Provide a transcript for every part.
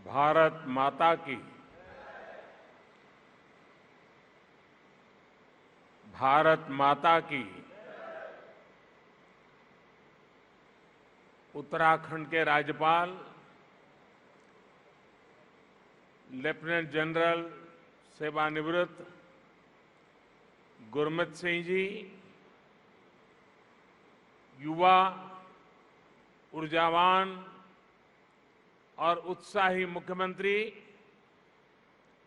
भारत माता की। भारत माता की। उत्तराखंड के राज्यपाल लेफ्टिनेंट जनरल सेवानिवृत्त गुरमीत सिंह जी, युवा, ऊर्जावान और उत्साही मुख्यमंत्री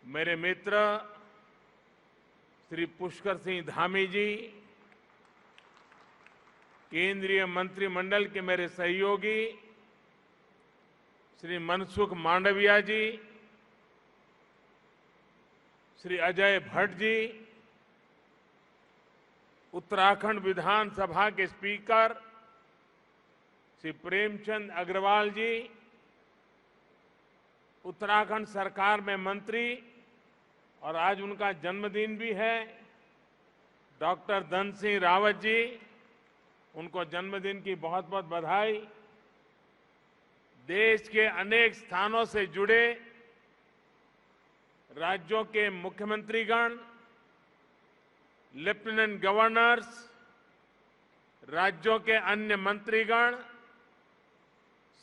मेरे मित्र श्री पुष्कर सिंह धामी जी, केंद्रीय मंत्रिमंडल के मेरे सहयोगी श्री मनसुख मांडविया जी, श्री अजय भट्ट जी, उत्तराखंड विधानसभा के स्पीकर श्री प्रेमचंद अग्रवाल जी, उत्तराखंड सरकार में मंत्री और आज उनका जन्मदिन भी है डॉक्टर धन सिंह रावत जी, उनको जन्मदिन की बहुत बहुत बधाई। देश के अनेक स्थानों से जुड़े राज्यों के मुख्यमंत्रीगण, लेफ्टिनेंट गवर्नर्स, राज्यों के अन्य मंत्रीगण,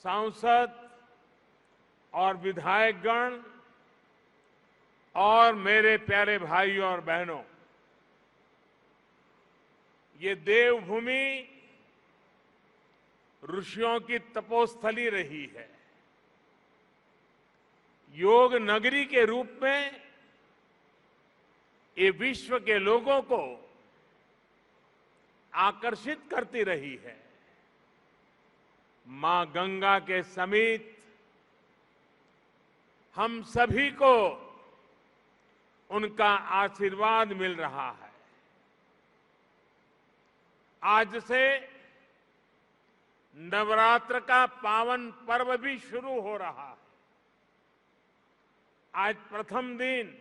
सांसद और विधायकगण और मेरे प्यारे भाइयों और बहनों, ये देवभूमि ऋषियों की तपोस्थली रही है। योग नगरी के रूप में ये विश्व के लोगों को आकर्षित करती रही है। मां गंगा के समीप हम सभी को उनका आशीर्वाद मिल रहा है। आज से नवरात्र का पावन पर्व भी शुरू हो रहा है। आज प्रथम दिन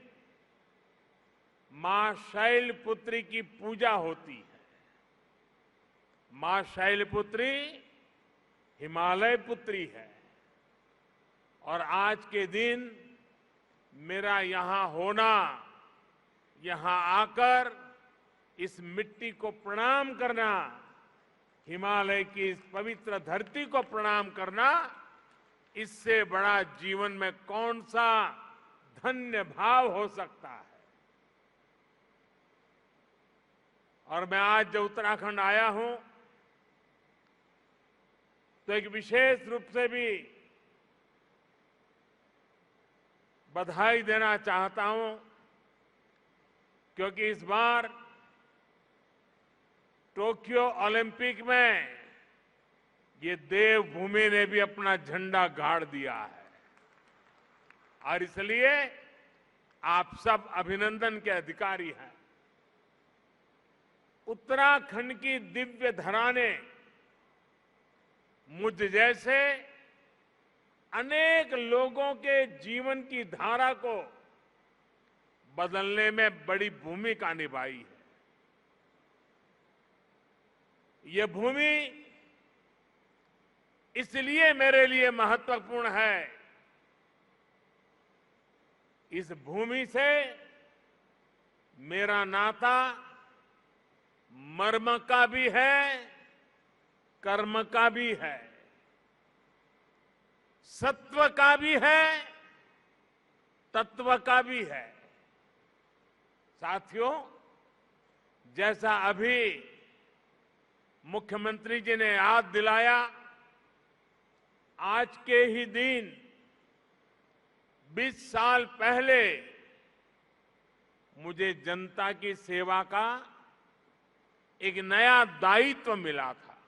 मां शैलपुत्री की पूजा होती है। मां शैलपुत्री हिमालय पुत्री है और आज के दिन मेरा यहां होना, यहां आकर इस मिट्टी को प्रणाम करना, हिमालय की इस पवित्र धरती को प्रणाम करना, इससे बड़ा जीवन में कौन सा धन्य भाव हो सकता है। और मैं आज जब उत्तराखंड आया हूं तो एक विशेष रूप से भी बधाई देना चाहता हूं, क्योंकि इस बार टोक्यो ओलंपिक में ये देवभूमि ने भी अपना झंडा गाड़ दिया है और इसलिए आप सब अभिनंदन के अधिकारी हैं। उत्तराखंड की दिव्य धरा ने मुझ जैसे अनेक लोगों के जीवन की धारा को बदलने में बड़ी भूमिका निभाई है। यह भूमि इसलिए मेरे लिए महत्वपूर्ण है, इस भूमि से मेरा नाता मर्म का भी है, कर्म का भी है, सत्व का भी है, तत्व का भी है। साथियों, जैसा अभी मुख्यमंत्री जी ने याद दिलाया, आज के ही दिन 20 साल पहले मुझे जनता की सेवा का एक नया दायित्व मिला था।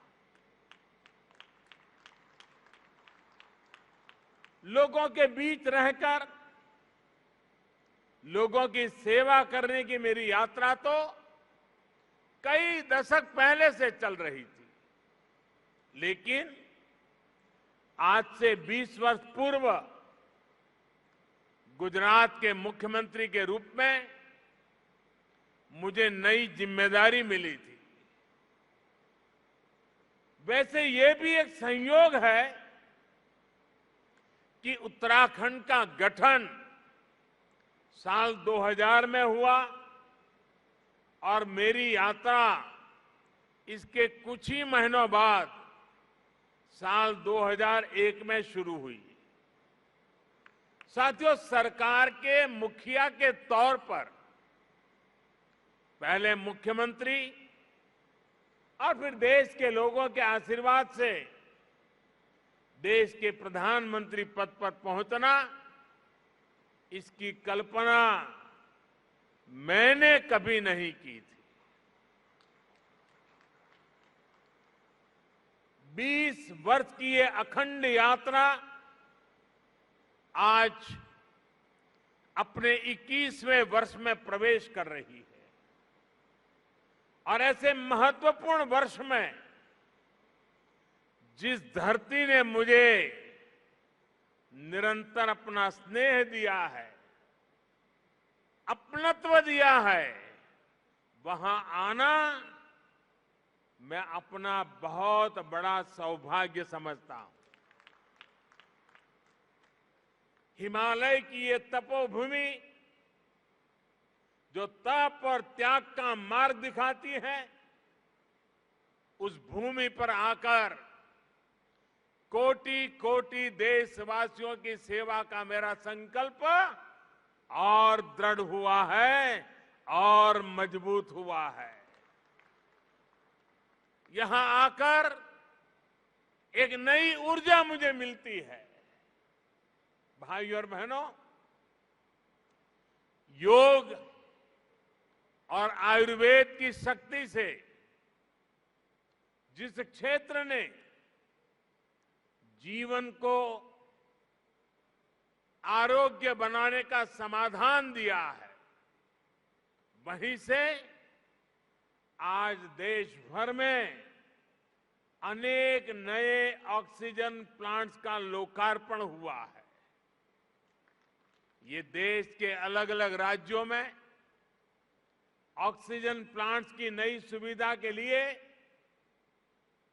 लोगों के बीच रहकर लोगों की सेवा करने की मेरी यात्रा तो कई दशक पहले से चल रही थी, लेकिन आज से 20 वर्ष पूर्व गुजरात के मुख्यमंत्री के रूप में मुझे नई जिम्मेदारी मिली थी। वैसे ये भी एक संयोग है कि उत्तराखंड का गठन साल 2000 में हुआ और मेरी यात्रा इसके कुछ ही महीनों बाद साल 2001 में शुरू हुई। साथियों, सरकार के मुखिया के तौर पर पहले मुख्यमंत्री और फिर देश के लोगों के आशीर्वाद से देश के प्रधानमंत्री पद पर पहुंचना, इसकी कल्पना मैंने कभी नहीं की थी। 20 वर्ष की ये अखंड यात्रा आज अपने 21वें वर्ष में प्रवेश कर रही है और ऐसे महत्वपूर्ण वर्ष में जिस धरती ने मुझे निरंतर अपना स्नेह दिया है, अपनत्व दिया है, वहां आना मैं अपना बहुत बड़ा सौभाग्य समझता हूं। हिमालय की ये तपोभूमि जो तप और त्याग का मार्ग दिखाती है, उस भूमि पर आकर कोटि कोटि देशवासियों की सेवा का मेरा संकल्प और दृढ़ हुआ है और मजबूत हुआ है। यहां आकर एक नई ऊर्जा मुझे मिलती है। भाइयों और बहनों, योग और आयुर्वेद की शक्ति से जिस क्षेत्र ने जीवन को आरोग्य बनाने का समाधान दिया है, वहीं से आज देश भर में अनेक नए ऑक्सीजन प्लांट्स का लोकार्पण हुआ है। ये देश के अलग अलग राज्यों में ऑक्सीजन प्लांट्स की नई सुविधा के लिए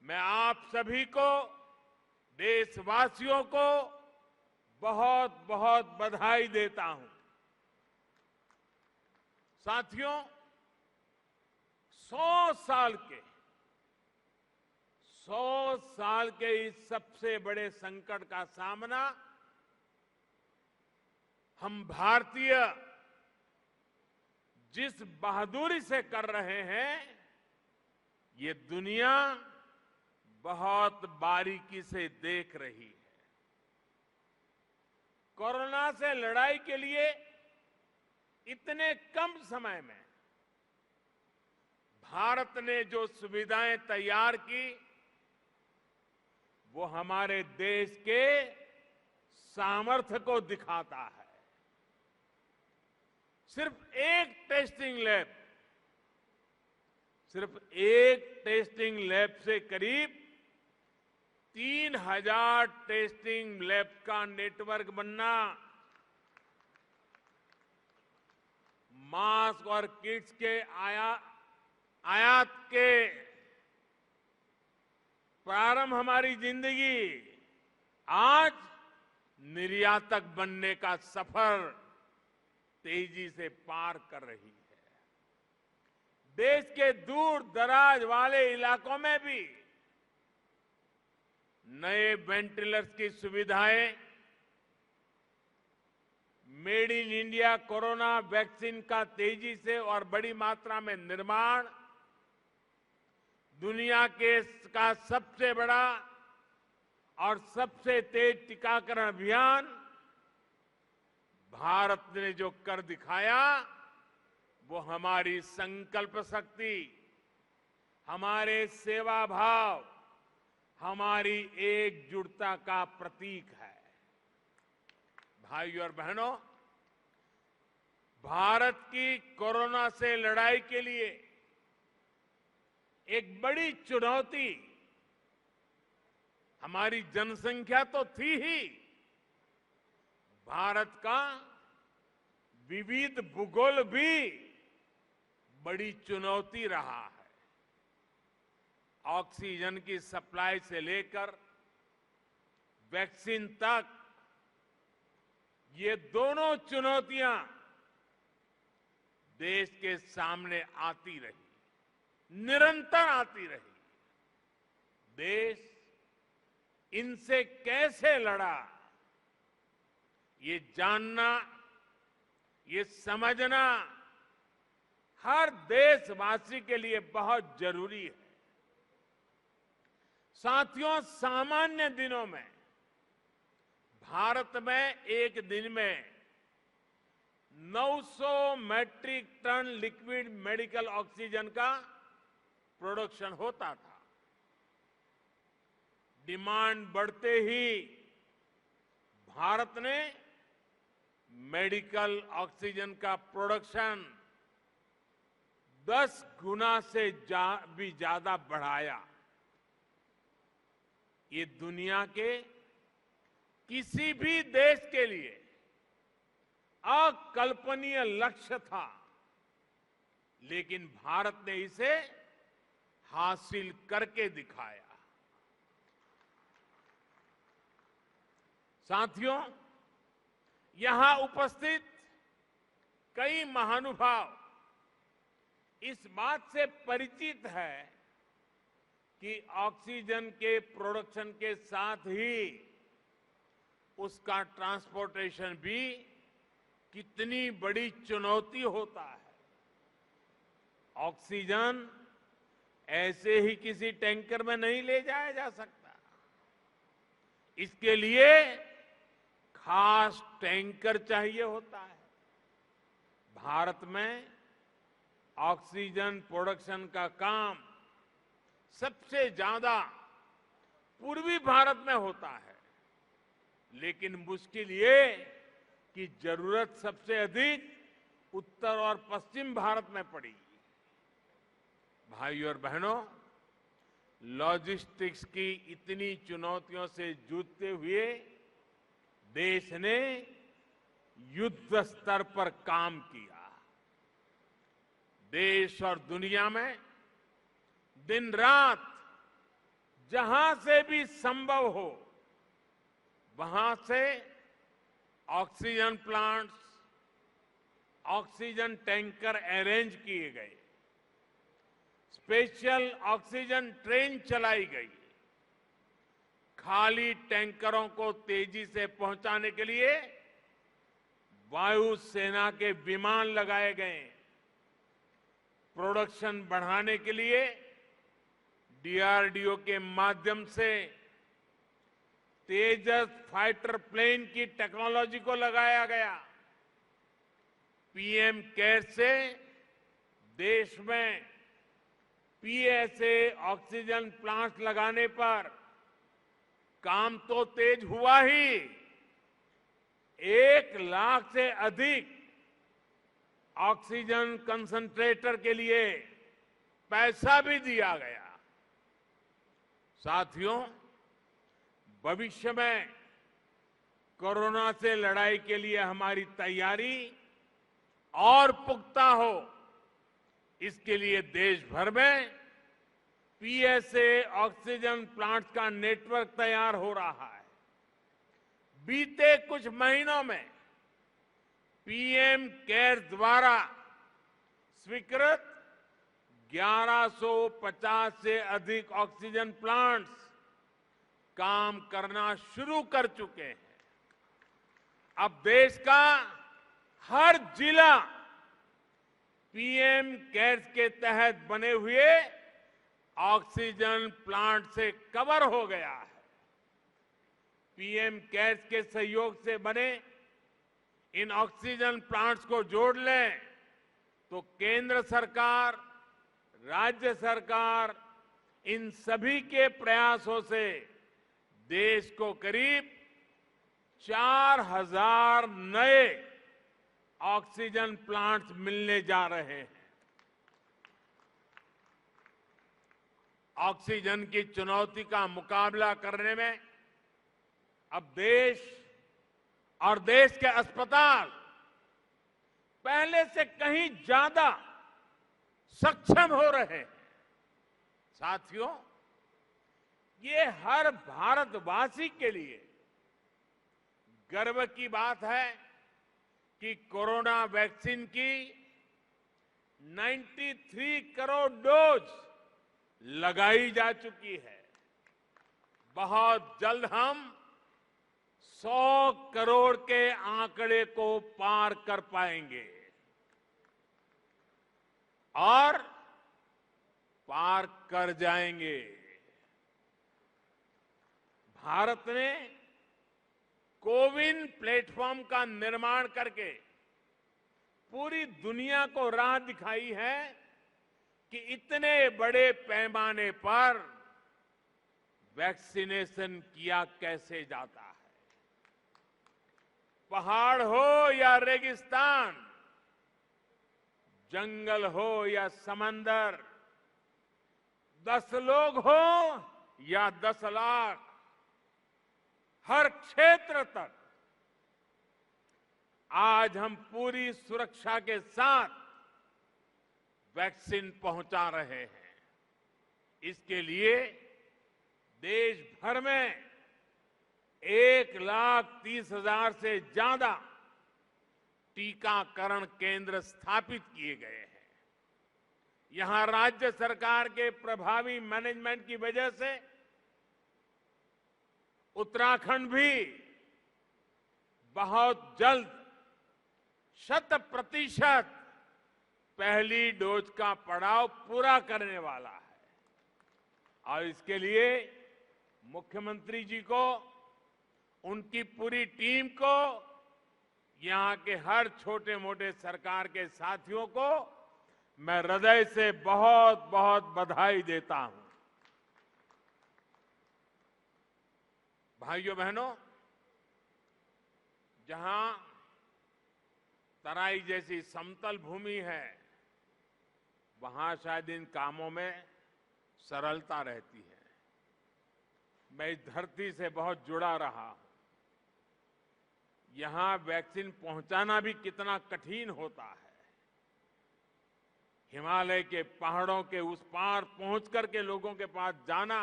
मैं आप सभी को, देशवासियों को बहुत बहुत बधाई देता हूं। साथियों, 100 साल के इस सबसे बड़े संकट का सामना हम भारतीय जिस बहादुरी से कर रहे हैं, ये दुनिया बहुत बारीकी से देख रही है। कोरोना से लड़ाई के लिए इतने कम समय में भारत ने जो सुविधाएं तैयार की, वो हमारे देश के सामर्थ्य को दिखाता है। सिर्फ एक टेस्टिंग लैब से करीब 3000 टेस्टिंग लैब का नेटवर्क बनना, मास्क और किट्स के आयात के प्रारंभ, हमारी जिंदगी आज निर्यातक बनने का सफर तेजी से पार कर रही है। देश के दूर दराज वाले इलाकों में भी नए वेंटिलेटर्स की सुविधाएं, made in India corona vaccine का तेजी से और बड़ी मात्रा में निर्माण, दुनिया का सबसे बड़ा और सबसे तेज टीकाकरण अभियान भारत ने जो कर दिखाया, वो हमारी संकल्प शक्ति, हमारे सेवा भाव, हमारी एकजुटता का प्रतीक है। भाइयों और बहनों, भारत की कोरोना से लड़ाई के लिए एक बड़ी चुनौती हमारी जनसंख्या तो थी ही, भारत का विविध भूगोल भी बड़ी चुनौती रहा है। ऑक्सीजन की सप्लाई से लेकर वैक्सीन तक ये दोनों चुनौतियां देश के सामने आती रही, निरंतर आती रही। देश इनसे कैसे लड़ा, ये जानना, ये समझना हर देशवासी के लिए बहुत जरूरी है। साथियों, सामान्य दिनों में भारत में एक दिन में 900 metric ton liquid medical oxygen का प्रोडक्शन होता था। डिमांड बढ़ते ही भारत ने मेडिकल ऑक्सीजन का प्रोडक्शन 10 गुना से भी ज्यादा बढ़ाया। ये दुनिया के किसी भी देश के लिए अकल्पनीय लक्ष्य था, लेकिन भारत ने इसे हासिल करके दिखाया। साथियों, यहां उपस्थित कई महानुभाव इस बात से परिचित है कि ऑक्सीजन के प्रोडक्शन के साथ ही उसका ट्रांसपोर्टेशन भी कितनी बड़ी चुनौती होता है। ऑक्सीजन ऐसे ही किसी टैंकर में नहीं ले जाया जा सकता। इसके लिए खास टैंकर चाहिए होता है। भारत में ऑक्सीजन प्रोडक्शन का काम सबसे ज्यादा पूर्वी भारत में होता है, लेकिन मुश्किल ये कि जरूरत सबसे अधिक उत्तर और पश्चिम भारत में पड़ी। भाइयों और बहनों, लॉजिस्टिक्स की इतनी चुनौतियों से जूझते हुए देश ने युद्ध स्तर पर काम किया। देश और दुनिया में दिन रात जहां से भी संभव हो वहां से oxygen plants, oxygen tanker arrange किए गए, स्पेशल ऑक्सीजन ट्रेन चलाई गई, खाली टैंकरों को तेजी से पहुंचाने के लिए वायुसेना के विमान लगाए गए, प्रोडक्शन बढ़ाने के लिए डीआरडीओ के माध्यम से तेजस फाइटर प्लेन की टेक्नोलॉजी को लगाया गया। पीएम केयर से देश में पीएसए ऑक्सीजन प्लांट लगाने पर काम तो तेज हुआ ही, 1 लाख से अधिक ऑक्सीजन कंसंट्रेटर के लिए पैसा भी दिया गया। साथियों, भविष्य में कोरोना से लड़ाई के लिए हमारी तैयारी और पुख्ता हो, इसके लिए देश भर में पीएसए ऑक्सीजन प्लांट्स का नेटवर्क तैयार हो रहा है। बीते कुछ महीनों में पीएम केयर्स द्वारा स्वीकृत 1150 से अधिक ऑक्सीजन प्लांट्स काम करना शुरू कर चुके हैं। अब देश का हर जिला पीएम केयर्स के तहत बने हुए ऑक्सीजन प्लांट से कवर हो गया है। पीएम केयर्स के सहयोग से बने इन ऑक्सीजन प्लांट्स को जोड़ लें तो केंद्र सरकार, राज्य सरकार, इन सभी के प्रयासों से देश को करीब 4000 नए ऑक्सीजन प्लांट्स मिलने जा रहे हैं। ऑक्सीजन की चुनौती का मुकाबला करने में अब देश और देश के अस्पताल पहले से कहीं ज्यादा सक्षम हो रहे हैं। साथियों, ये हर भारतवासी के लिए गर्व की बात है कि कोरोना वैक्सीन की 93 करोड़ डोज लगाई जा चुकी है। बहुत जल्द हम 100 करोड़ के आंकड़े को पार कर पाएंगे और पार कर जाएंगे। भारत ने कोविन प्लेटफॉर्म का निर्माण करके पूरी दुनिया को राह दिखाई है कि इतने बड़े पैमाने पर वैक्सीनेशन किया कैसे जाता है। पहाड़ हो या रेगिस्तान, जंगल हो या समंदर, 10 लोग हो या 10 लाख, हर क्षेत्र तक आज हम पूरी सुरक्षा के साथ वैक्सीन पहुंचा रहे हैं। इसके लिए देश भर में 1,30,000 से ज्यादा टीकाकरण केंद्र स्थापित किए गए हैं। यहां राज्य सरकार के प्रभावी मैनेजमेंट की वजह से उत्तराखंड भी बहुत जल्द 100% पहली डोज का पड़ाव पूरा करने वाला है और इसके लिए मुख्यमंत्री जी को, उनकी पूरी टीम को, यहां के हर छोटे मोटे सरकार के साथियों को मैं हृदय से बहुत बहुत बधाई देता हूं। भाइयों बहनों, जहां तराई जैसी समतल भूमि है, वहां शायद इन कामों में सरलता रहती है। मैं इस धरती से बहुत जुड़ा रहा हूं। यहां वैक्सीन पहुंचाना भी कितना कठिन होता है। हिमालय के पहाड़ों के उस पार पहुंच करके लोगों के पास जाना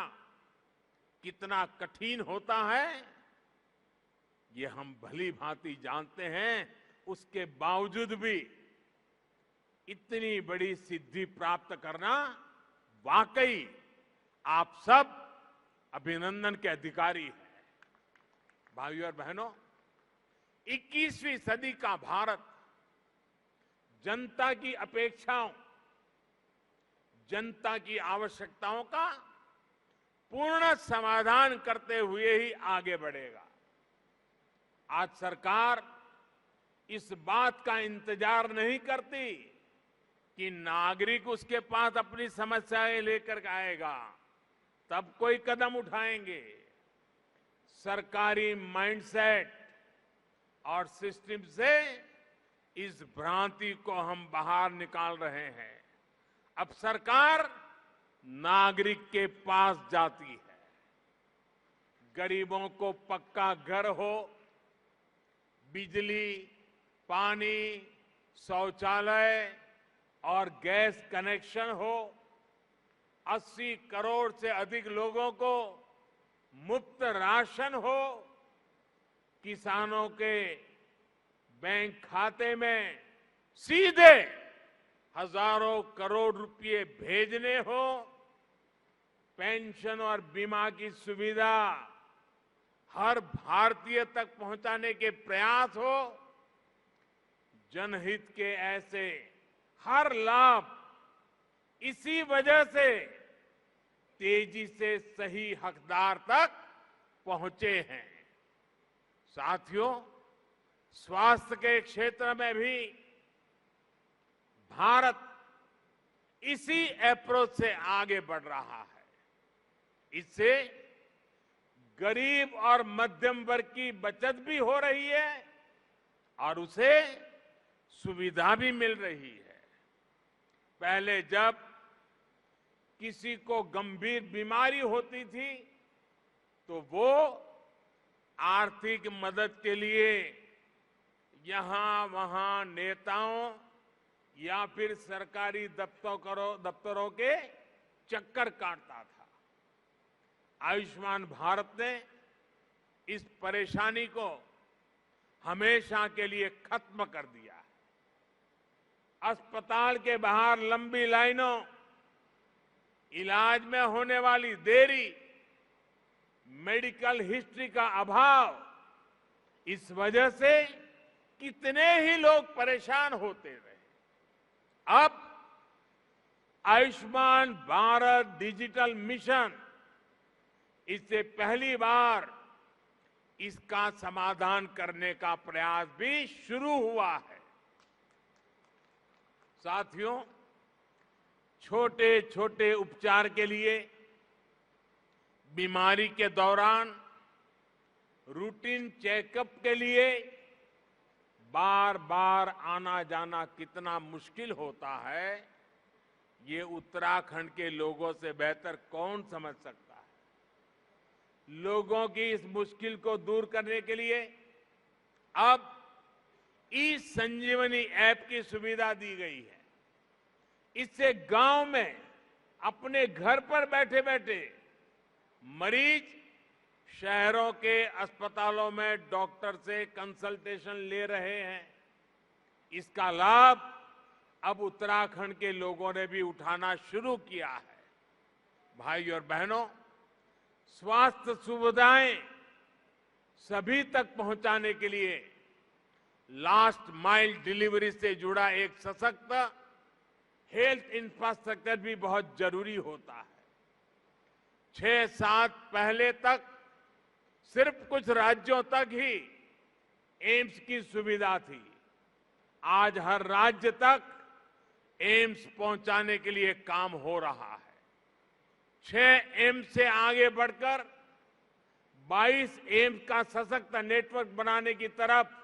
कितना कठिन होता है, ये हम भली भांति जानते हैं। उसके बावजूद भी इतनी बड़ी सिद्धि प्राप्त करना वाकई आप सब अभिनंदन के अधिकारी हैं। भाइयों और बहनों, 21वीं सदी का भारत जनता की अपेक्षाओं, जनता की आवश्यकताओं का पूर्ण समाधान करते हुए ही आगे बढ़ेगा। आज सरकार इस बात का इंतजार नहीं करती कि नागरिक उसके पास अपनी समस्याएं लेकर आएगा तब कोई कदम उठाएंगे। सरकारी माइंडसेट और सिस्टम से इस भ्रांति को हम बाहर निकाल रहे हैं। अब सरकार नागरिक के पास जाती है। गरीबों को पक्का घर हो, बिजली, पानी, शौचालय और गैस कनेक्शन हो, 80 करोड़ से अधिक लोगों को मुफ्त राशन हो, किसानों के बैंक खाते में सीधे हजारों करोड़ रुपए भेजने हो, पेंशन और बीमा की सुविधा हर भारतीय तक पहुंचाने के प्रयास हो, जनहित के ऐसे हर लाभ इसी वजह से तेजी से सही हकदार तक पहुंचे हैं। साथियों, स्वास्थ्य के क्षेत्र में भी भारत इसी अप्रोच से आगे बढ़ रहा है। इससे गरीब और मध्यम वर्ग की बचत भी हो रही है और उसे सुविधा भी मिल रही है। पहले जब किसी को गंभीर बीमारी होती थी तो वो आर्थिक मदद के लिए यहां वहां नेताओं या फिर सरकारी दफ्तरों के चक्कर काटता था। आयुष्मान भारत ने इस परेशानी को हमेशा के लिए खत्म कर दिया है। अस्पताल के बाहर लंबी लाइनों, इलाज में होने वाली देरी, मेडिकल हिस्ट्री का अभाव, इस वजह से कितने ही लोग परेशान होते रहे। अब आयुष्मान भारत डिजिटल मिशन, इससे पहली बार इसका समाधान करने का प्रयास भी शुरू हुआ है। साथियों, छोटे छोटे उपचार के लिए बीमारी के दौरान रूटीन चेकअप के लिए बार बार आना जाना कितना मुश्किल होता है, ये उत्तराखंड के लोगों से बेहतर कौन समझ सकता है। लोगों की इस मुश्किल को दूर करने के लिए अब ई संजीवनी ऐप की सुविधा दी गई है। इससे गांव में अपने घर पर बैठे बैठे मरीज शहरों के अस्पतालों में डॉक्टर से कंसल्टेशन ले रहे हैं। इसका लाभ अब उत्तराखंड के लोगों ने भी उठाना शुरू किया है। भाई और बहनों, स्वास्थ्य सुविधाएं सभी तक पहुंचाने के लिए लास्ट माइल डिलीवरी से जुड़ा एक सशक्त हेल्थ इंफ्रास्ट्रक्चर भी बहुत जरूरी होता है। 6-7 पहले तक सिर्फ कुछ राज्यों तक ही एम्स की सुविधा थी। आज हर राज्य तक एम्स पहुंचाने के लिए काम हो रहा है। 6 एम्स से आगे बढ़कर 22 एम्स का सशक्त नेटवर्क बनाने की तरफ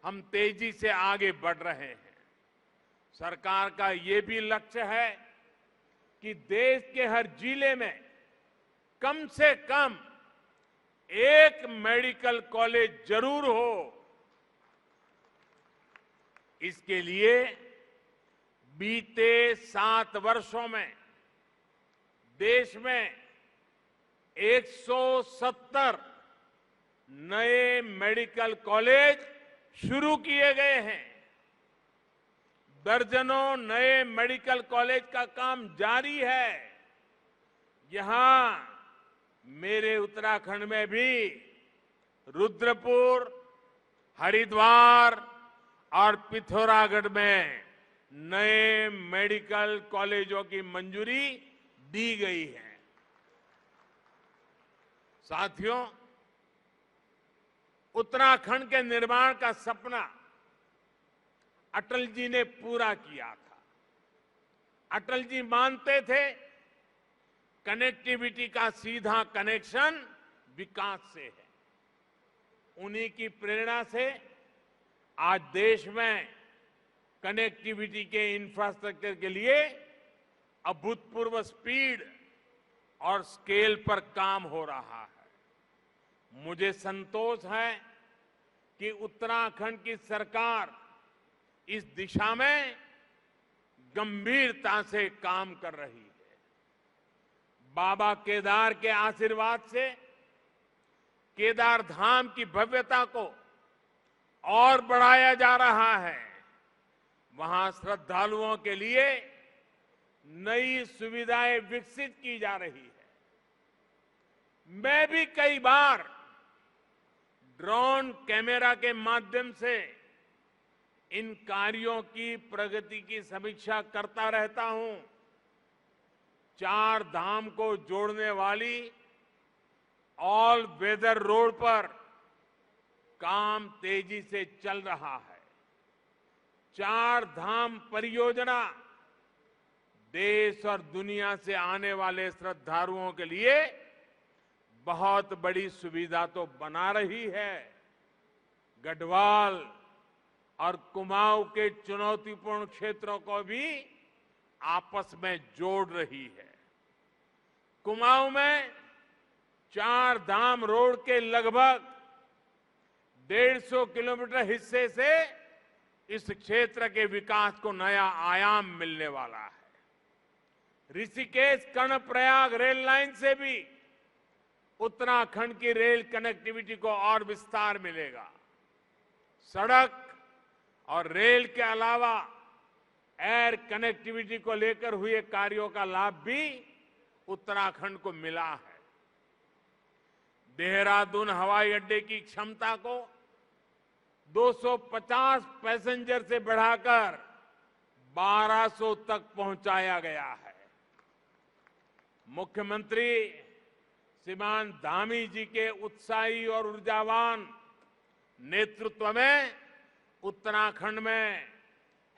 हम तेजी से आगे बढ़ रहे हैं। सरकार का ये भी लक्ष्य है कि देश के हर जिले में कम से कम एक मेडिकल कॉलेज जरूर हो। इसके लिए बीते 7 वर्षों में देश में 170 नए मेडिकल कॉलेज शुरू किए गए हैं। दर्जनों नए मेडिकल कॉलेज का काम जारी है। यहां मेरे उत्तराखंड में भी रुद्रपुर, हरिद्वार और पिथौरागढ़ में नए मेडिकल कॉलेजों की मंजूरी दी गई है। साथियों, उत्तराखंड के निर्माण का सपना अटल जी ने पूरा किया था। अटल जी मानते थे कनेक्टिविटी का सीधा कनेक्शन विकास से है। उन्हीं की प्रेरणा से आज देश में कनेक्टिविटी के इंफ्रास्ट्रक्चर के लिए अभूतपूर्व स्पीड और स्केल पर काम हो रहा है। मुझे संतोष है कि उत्तराखंड की सरकार इस दिशा में गंभीरता से काम कर रही है। बाबा केदार के आशीर्वाद से केदार धाम की भव्यता को और बढ़ाया जा रहा है। वहां श्रद्धालुओं के लिए नई सुविधाएं विकसित की जा रही है। मैं भी कई बार ड्रोन कैमरा के माध्यम से इन कार्यों की प्रगति की समीक्षा करता रहता हूं। 4 धाम को जोड़ने वाली ऑल वेदर रोड पर काम तेजी से चल रहा है। 4 धाम परियोजना देश और दुनिया से आने वाले श्रद्धालुओं के लिए बहुत बड़ी सुविधा तो बना रही है, गढ़वाल और कुमाऊं के चुनौतीपूर्ण क्षेत्रों को भी आपस में जोड़ रही है। कुमाऊं में 4 धाम रोड के लगभग 150 किलोमीटर हिस्से से इस क्षेत्र के विकास को नया आयाम मिलने वाला है। ऋषिकेश कर्णप्रयाग रेल लाइन से भी उत्तराखंड की रेल कनेक्टिविटी को और विस्तार मिलेगा। सड़क और रेल के अलावा एयर कनेक्टिविटी को लेकर हुए कार्यों का लाभ भी उत्तराखंड को मिला है। देहरादून हवाई अड्डे की क्षमता को 250 पैसेंजर से बढ़ाकर 1200 तक पहुंचाया गया है। मुख्यमंत्री श्रीमान धामी जी के उत्साही और ऊर्जावान नेतृत्व में उत्तराखंड में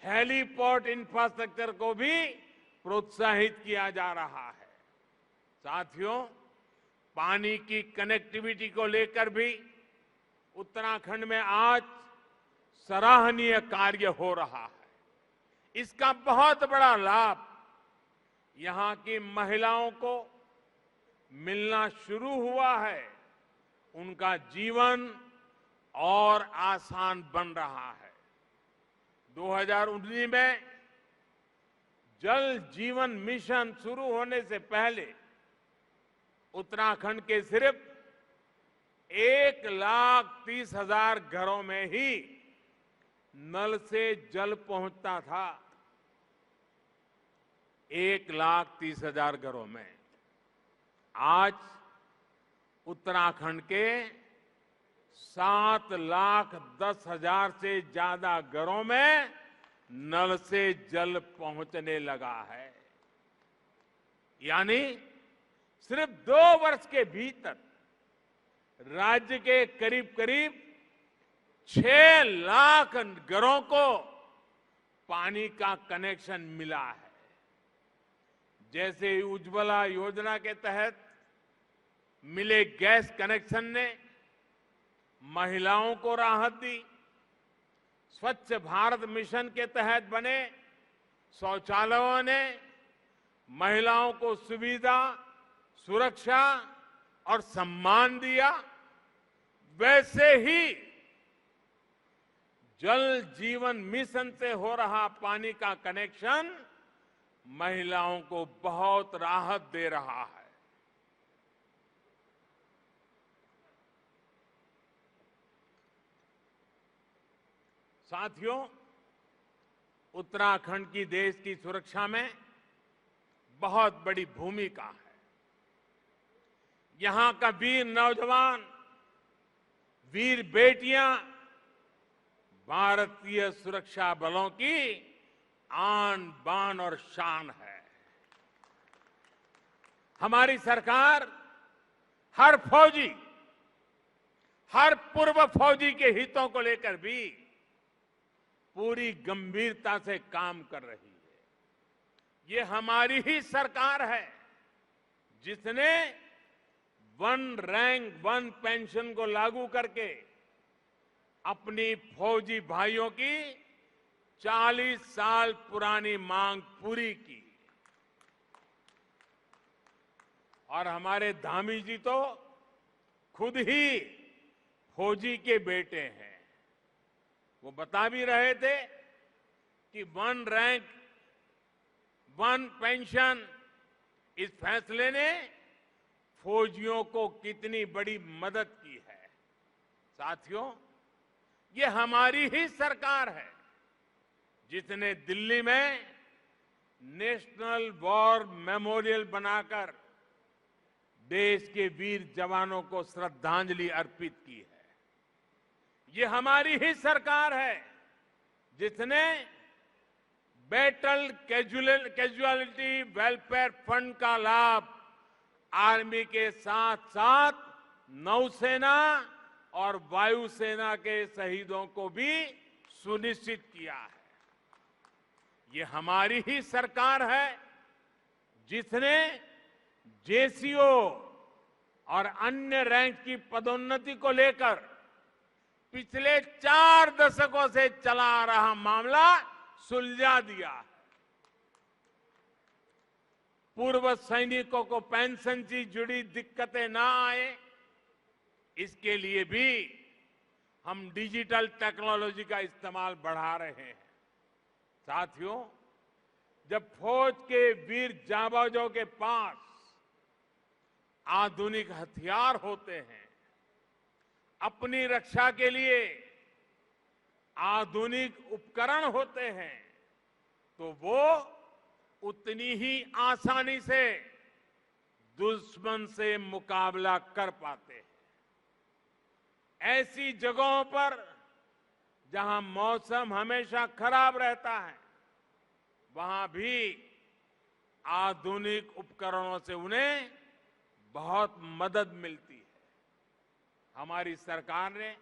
हेलीपोर्ट इंफ्रास्ट्रक्चर को भी प्रोत्साहित किया जा रहा है। साथियों, पानी की कनेक्टिविटी को लेकर भी उत्तराखंड में आज सराहनीय कार्य हो रहा है। इसका बहुत बड़ा लाभ यहां की महिलाओं को मिलना शुरू हुआ है। उनका जीवन और आसान बन रहा है। 2019 में जल जीवन मिशन शुरू होने से पहले उत्तराखंड के सिर्फ 1,30,000 घरों में ही नल से जल पहुंचता था। 1,30,000 घरों में। आज उत्तराखंड के 7,10,000 से ज्यादा घरों में नल से जल पहुंचने लगा है। यानी सिर्फ 2 वर्ष के भीतर राज्य के करीब करीब 6 लाख घरों को पानी का कनेक्शन मिला है। जैसे उज्ज्वला योजना के तहत मिले गैस कनेक्शन ने महिलाओं को राहत दी, स्वच्छ भारत मिशन के तहत बने शौचालयों ने महिलाओं को सुविधा, सुरक्षा और सम्मान दिया, वैसे ही जल जीवन मिशन से हो रहा पानी का कनेक्शन महिलाओं को बहुत राहत दे रहा है। साथियों, उत्तराखंड की देश की सुरक्षा में बहुत बड़ी भूमिका है। यहां का वीर नौजवान, वीर बेटियां भारतीय सुरक्षा बलों की आन बान और शान है। हमारी सरकार हर फौजी, हर पूर्व फौजी के हितों को लेकर भी पूरी गंभीरता से काम कर रही है। ये हमारी ही सरकार है जिसने 1 रैंक 1 पेंशन को लागू करके अपनी फौजी भाइयों की 40 साल पुरानी मांग पूरी की। और हमारे धामी जी तो खुद ही फौजी के बेटे हैं। वो बता भी रहे थे कि 1 रैंक 1 पेंशन, इस फैसले ने फौजियों को कितनी बड़ी मदद की है। साथियों, ये हमारी ही सरकार है जिसने दिल्ली में नेशनल वॉर मेमोरियल बनाकर देश के वीर जवानों को श्रद्धांजलि अर्पित की है। ये हमारी ही सरकार है जिसने बैटल कैजुअलिटी वेलफेयर फंड का लाभ आर्मी के साथ साथ नौसेना और वायुसेना के शहीदों को भी सुनिश्चित किया है। ये हमारी ही सरकार है जिसने जेसीओ और अन्य रैंक की पदोन्नति को लेकर पिछले 4 दशकों से चला आ रहा मामला सुलझा दिया है। पूर्व सैनिकों को पेंशन से जुड़ी दिक्कतें ना आए, इसके लिए भी हम डिजिटल टेक्नोलॉजी का इस्तेमाल बढ़ा रहे हैं। साथियों, जब फौज के वीर जाबाजों के पास आधुनिक हथियार होते हैं, अपनी रक्षा के लिए आधुनिक उपकरण होते हैं तो वो उतनी ही आसानी से दुश्मन से मुकाबला कर पाते हैं। ऐसी जगहों पर जहां मौसम हमेशा खराब रहता है, वहां भी आधुनिक उपकरणों से उन्हें बहुत मदद मिलती है। हमारी सरकार ने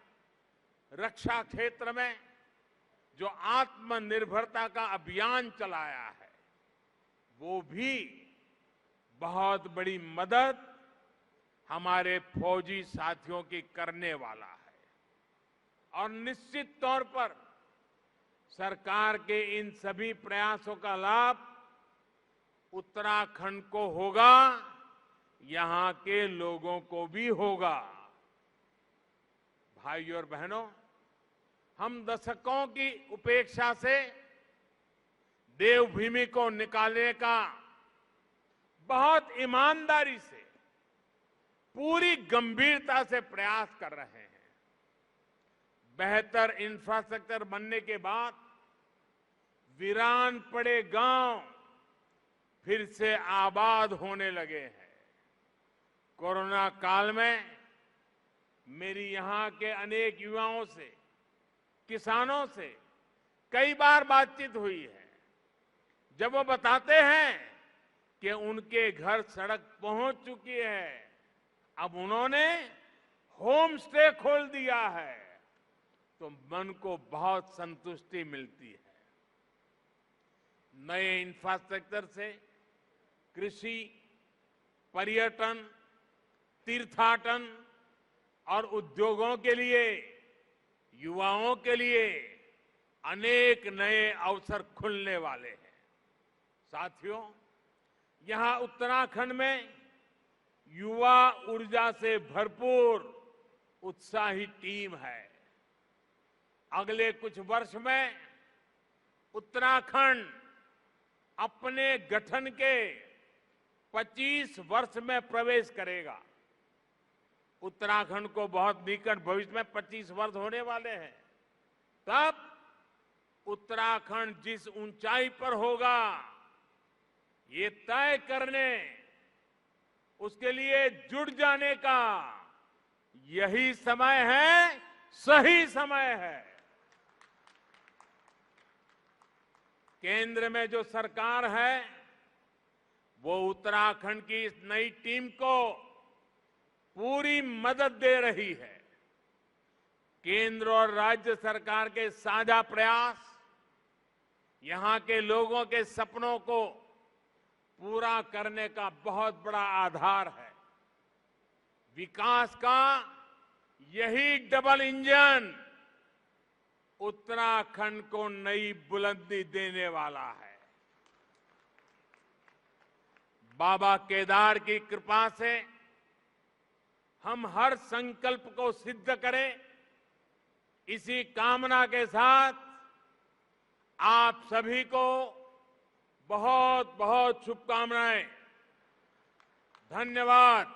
रक्षा क्षेत्र में जो आत्मनिर्भरता का अभियान चलाया है, वो भी बहुत बड़ी मदद हमारे फौजी साथियों की करने वाला है। और निश्चित तौर पर सरकार के इन सभी प्रयासों का लाभ उत्तराखंड को होगा, यहां के लोगों को भी होगा। भाइयों और बहनों, हम दशकों की उपेक्षा से देवभूमि को निकालने का बहुत ईमानदारी से, पूरी गंभीरता से प्रयास कर रहे हैं। बेहतर इंफ्रास्ट्रक्चर बनने के बाद वीरान पड़े गांव फिर से आबाद होने लगे हैं। कोरोना काल में मेरी यहां के अनेक युवाओं से, किसानों से कई बार बातचीत हुई है। जब वो बताते हैं कि उनके घर सड़क पहुंच चुकी है, अब उन्होंने होम स्टे खोल दिया है, तो मन को बहुत संतुष्टि मिलती है। नए इंफ्रास्ट्रक्चर से कृषि, पर्यटन, तीर्थाटन और उद्योगों के लिए, युवाओं के लिए अनेक नए अवसर खुलने वाले हैं। साथियों, यहां उत्तराखंड में युवा ऊर्जा से भरपूर उत्साही टीम है। अगले कुछ वर्ष में उत्तराखंड अपने गठन के 25 वर्ष में प्रवेश करेगा। उत्तराखंड को बहुत निकट भविष्य में 25 वर्ष होने वाले हैं। तब उत्तराखंड जिस ऊंचाई पर होगा, ये तय करने, उसके लिए जुट जाने का यही समय है, सही समय है। केंद्र में जो सरकार है, वो उत्तराखंड की इस नई टीम को पूरी मदद दे रही है। केंद्र और राज्य सरकार के साझा प्रयास यहां के लोगों के सपनों को पूरा करने का बहुत बड़ा आधार है। विकास का यही डबल इंजन उत्तराखंड को नई बुलंदी देने वाला है। बाबा केदार की कृपा से हम हर संकल्प को सिद्ध करें, इसी कामना के साथ आप सभी को बहुत बहुत शुभकामनाएं। धन्यवाद।